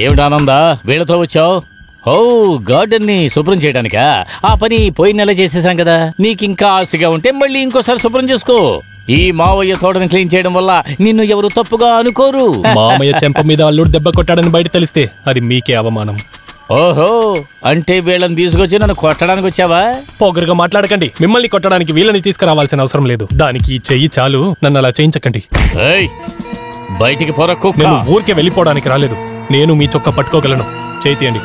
ఏమిటి ఆనందా వీళ్ళతో వచ్చావు? ఓ గార్డెన్ ని శుభ్రం చేయడానికా? ఆ పని పోయిన నెల చేసేసాం కదా. నీకింకా ఆశగా ఉంటే మళ్ళీ ఇంకోసారి శుభ్రం చేసుకో. ఈ మావయ్య తోటని క్లీన్ చేయడం వల్ల నిన్ను ఎవరు తప్పుగా అనుకోరు. మామయ్య చెంప మీద అల్లుడు దెబ్బ కొట్టాడని బయట తెలిస్తే అది మీకే అవమానం. ఓహో, అంటే వీళ్ళని తీసుకొచ్చి నన్ను కొట్టడానికి వచ్చావా? పొగరుగా మాట్లాడకండి. మిమ్మల్ని కొట్టడానికి వీళ్ళని తీసుకురావాల్సిన అవసరం లేదు. దానికి ఈ చెయ్యి చాలు. నన్ను అలా చేయించకండి. బయటికి పోరా కుక్క. నేను ఊరికే వెళ్ళిపోవడానికి రాలేదు. నేను మీ చొక్క పట్టుకోగలను. చేయండి,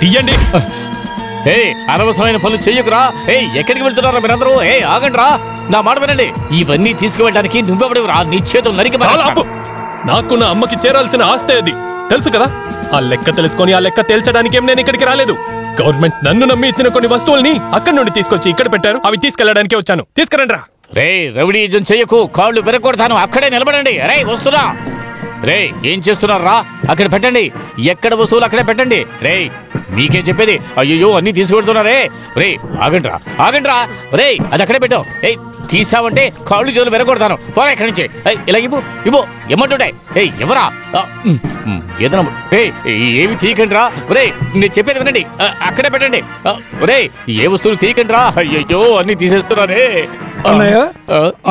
తీయండి. అనవసరమైన పనులు చెయ్యకురా. ఎక్కడికి వెళ్తున్నారా మీరందరూ? ఆగండి రా, నా మాట వినండి. ఇవన్నీ తీసుకువెళ్ళడానికి నువ్వెవడివి రా? నీ చేతులు నరికి నాకు నా అమ్మకి చేరాల్సిన ఆస్తే అది తెలుసు కదా. ఆ లెక్క తెలుసుకొని ఆ లెక్క తేల్చడానికి నేను ఇక్కడికి రాలేదు. గవర్నమెంట్ నన్ను నమ్మి ఇచ్చిన కొన్ని వస్తువుల్ని అక్కడి నుండి తీసుకొచ్చి ఇక్కడ పెట్టారు. అవి తీసుకెళ్లడానికే వచ్చాను. తీసుకురండి రా. రౌడీజం చెయ్యకు, కాళ్ళు విరగొడతాను. అక్కడే నిలబడండి. వస్తున్నా. ఏం చేస్తున్నారా? అక్కడ పెట్టండి. ఎక్కడ వస్తువులు అక్కడే పెట్టండి. మీకే చెప్పేది. అయ్యో అన్ని తీసుకువెళ్తున్నారే. ఆగండ్రా ఆగండ్రా. అది అక్కడే పెట్టావు. తీసావంటే కాళ్ళు జోలు విరగొడతాను. పోరా ఇక్కడి నుంచి. ఇలా ఇవ్వు ఏమంటుంటాయి. ఎవరా? ఏదైనా ఏమి తీయకండి రా. నేను చెప్పేది వినండి. అక్కడే పెట్టండి. ఏ వస్తువులు తీయకండి రా. అయ్యో అన్ని తీసేస్తున్నారే.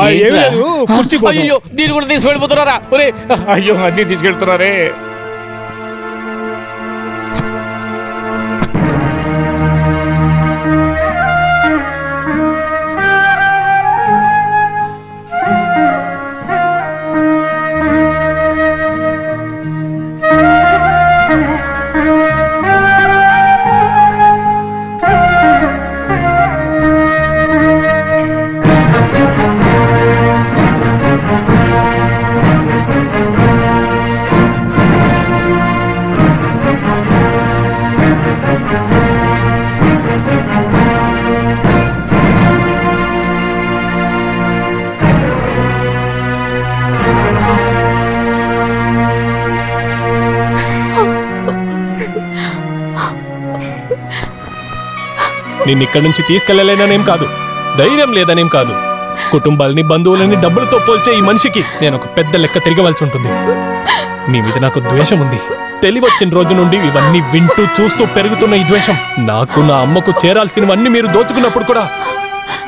అయ్యో దీన్ని కూడా తీసుకెళ్ళిపోతున్నారా? అయ్యో అన్ని తీసుకెళ్తున్నారే. నిన్నిక్కడి నుంచి తీసుకెళ్లలేననేం కాదు, ధైర్యం లేదనేం కాదు. కుటుంబాలని బంధువులని డబ్బులతో పోల్చే ఈ మనిషికి నేను ఒక పెద్ద లెక్క తిరగవలసి ఉంటుంది. మీ మీద నాకు ద్వేషం ఉంది. తెలివొచ్చిన రోజు నుండి ఇవన్నీ వింటూ చూస్తూ పెరుగుతున్న ఈ ద్వేషం. నాకు నా అమ్మకు చేరాల్సినవన్నీ మీరు దోచుకున్నప్పుడు కూడా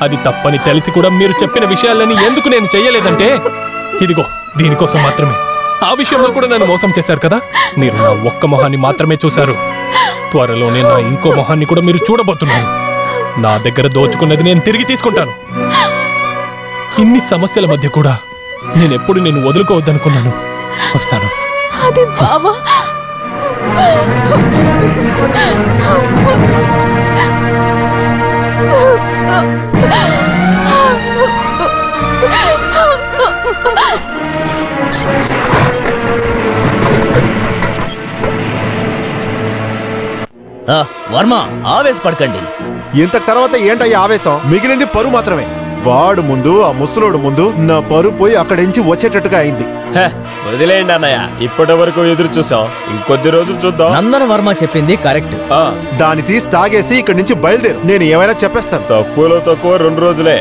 అది తప్పని తెలిసి కూడా మీరు చెప్పిన విషయాలని ఎందుకు నేను చెయ్యలేదంటే ఇదిగో దీనికోసం మాత్రమే. ఆ విషయంలో కూడా నన్ను మోసం చేశారు కదా. మీరు నా ఒక్క మొహాన్ని మాత్రమే చూశారు. త్వరలోనే నా ఇంకో మొహాన్ని కూడా మీరు చూడబోతున్నారు. నా దగ్గర దోచుకున్నది నేను తిరిగి తీసుకుంటాను. ఇన్ని సమస్యల మధ్య కూడా నేనెప్పుడు నేను వదులుకోవద్దనుకున్నాను. వస్తాను. అది బావా. వర్మ ఆవేశపడకండి. ఇంత తర్వాత ఏంటయ్యా ఆవేశం? మిగిలింది పరువు మాత్రమే. వాడు ముందు ఆ ముసలోడు ముందు నా పరువు పోయి అక్కడించి వచ్చేటట్టుగా అయింది. వదిలేయండి అన్నయ్య, ఇప్పటి వరకు ఎదురు చూసాం, ఇంకొద్ది రోజులు చూద్దాం. నందన వర్మ చెప్పింది కరెక్ట్. దాన్ని తీసి తాగేసి ఇక్కడి నుంచి బయలుదేరు. నేను ఏమైనా చెప్పేస్తాను. తక్కువలో తక్కువ 2 రోజులే.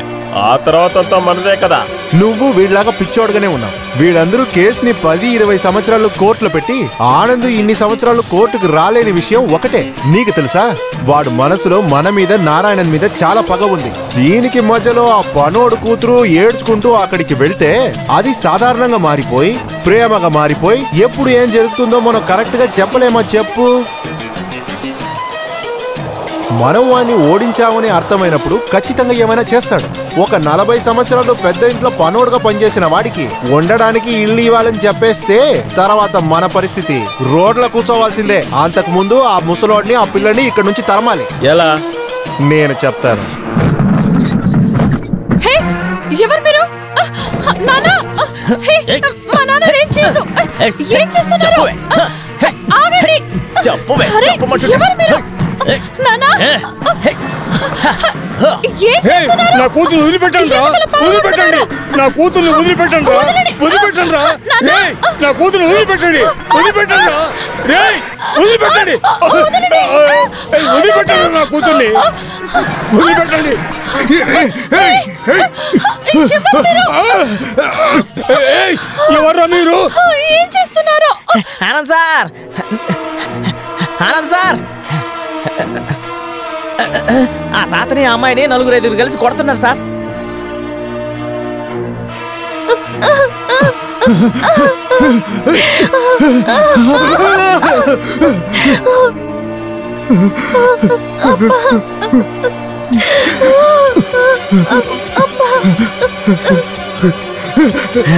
ఆ తర్వాత అంతా మనదే కదా. నువ్వు వీళ్ళలాగా పిచ్చోడుగానే ఉన్నావు. వీళ్ళందరూ కేసుని 10-20 సంవత్సరాలు కోర్టులో పెట్టి ఆనంద్ ఇన్ని సంవత్సరాలు కోర్టుకు రాలేని విషయం ఒకటే. నీకు తెలుసా? వాడు మనసులో మన మీద నారాయణన్ మీద చాలా పగ ఉంది. దీనికి మధ్యలో ఆ పనోడు కూతురు ఏడ్చుకుంటూ అక్కడికి వెళ్తే అది సాధారణంగా మారిపోయి ప్రేమగా మారిపోయి ఎప్పుడు ఏం జరుగుతుందో మనం కరెక్ట్ గా చెప్పలేమో చెప్పు. మనం వాణ్ణి ఓడించామని అర్థమైనప్పుడు ఖచ్చితంగా ఏమైనా చేస్తాడు. ఒక 40 సంవత్సరాలు పెద్ద ఇంట్లో పనోడుగా పనిచేసిన వాడికి ఉండడానికి ఇల్లు ఇవ్వాలని చెప్పేస్తే తర్వాత మన పరిస్థితి రోడ్ల కూర్చోవాల్సిందే. అంతకు ముందు ఆ ముసలోడిని ఆ పిల్లని ఇక్కడ నుంచి తరమాలి. ఎలా? నేను చెప్తాను. ఎవరు మీరు? నాన్న, మా నాన్న ఏం చేయదు. ఏం చేస్తున్నారు? ఆగండి. ఎవరు మీరు? నాన్న ఏం చేస్తున్నారు? నా కూతురు వదిలిపెట్టండి రా, వదిలిపెట్టండి నా కూతుర్ని వదిలిపెట్టండి రా, వదిలిపెట్టండి రా, రేయ్ నా కూతురు వదిలిపెట్టండి, వదిలిపెట్టండి రా, రేయ్ వదిలిపెట్టండి, వదిలిపెట్టండి నా కూతుర్ని, వదిలిపెట్టండి. ఎవర్రా మీరు? ఏం చేస్తున్నారు? ఆనంద్ సార్, ఆనంద్ సార్, ఆ తాతని ఆ అమ్మాయిని 4-5 కలిసి కొడుతున్నారు సార్.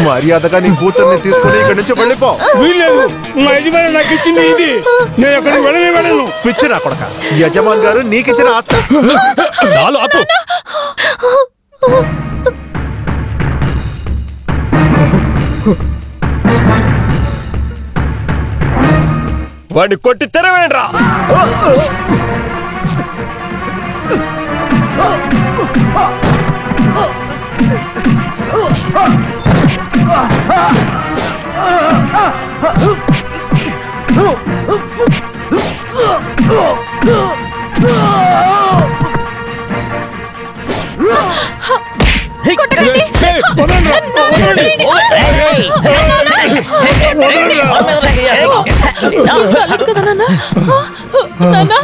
మర్యాదగా నీ కూతుర్ని తీసుకుని ఇక్కడి నుంచి వెళ్ళిపో. వీల్లేదు, మా యజమాని నాకు ఇచ్చింది ఇది, నేను ఎక్కడికి వెళ్ళను. పిచ్చి నా కొడక, యజమాన్ గారు నీకిచ్చిన ఆస్తి. చాలు ఆపు. వాడిని కొట్టి తెరవేయండిరా. కొట్టకండి. కాలేదు కదా నాన్న? నాన్న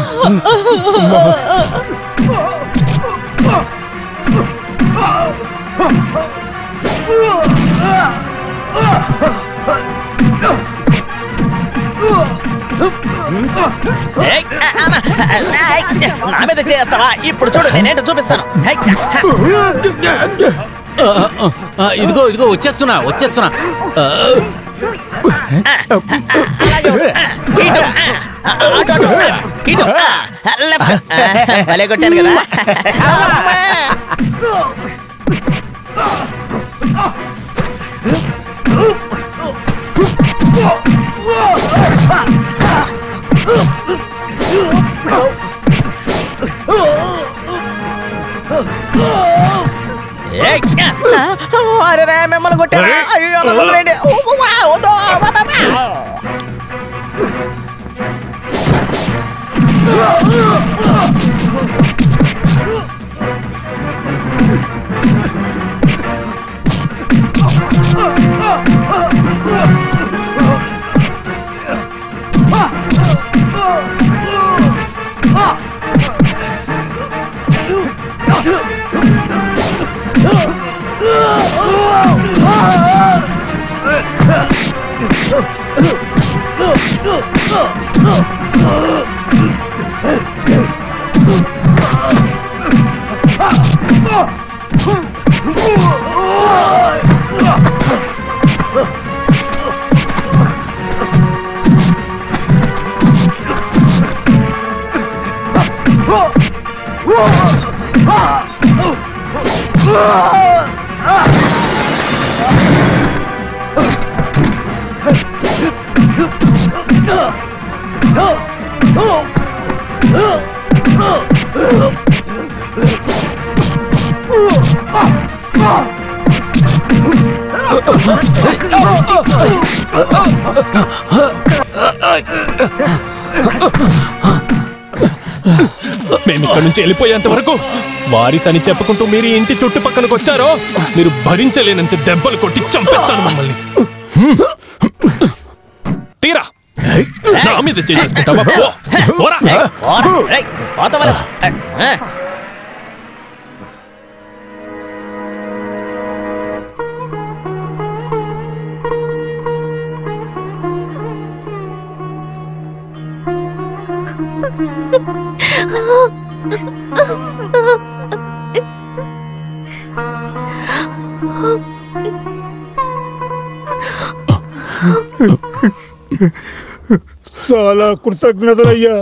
నా మీద చేస్తావా? ఇప్పుడు చూడు, నేనేంటో చూపిస్తాను. ఇదిగో ఇదిగో వచ్చేస్తున్నా. అలాగే ఉండు. ఇటు, అటు, అటు, ఇటు, లెఫ్ట్. భలే కొట్టాను కదా. అరే మిమ్మల్ని కొట్టాను. అయ్యో వదిలేండి. మేమిక్కడి నుంచి వెళ్ళిపోయేంత వరకు వారిస్ అని చెప్పుకుంటూ మీరు ఈ ఇంటి చుట్టుపక్కలకు వచ్చారో మీరు భరించలేనంత దెబ్బలు కొట్టి చంపేస్తాను మిమ్మల్ని. తీరా నా మీద చేసుకుంటావా? చాలా కృతజ్ఞతలయ్యా.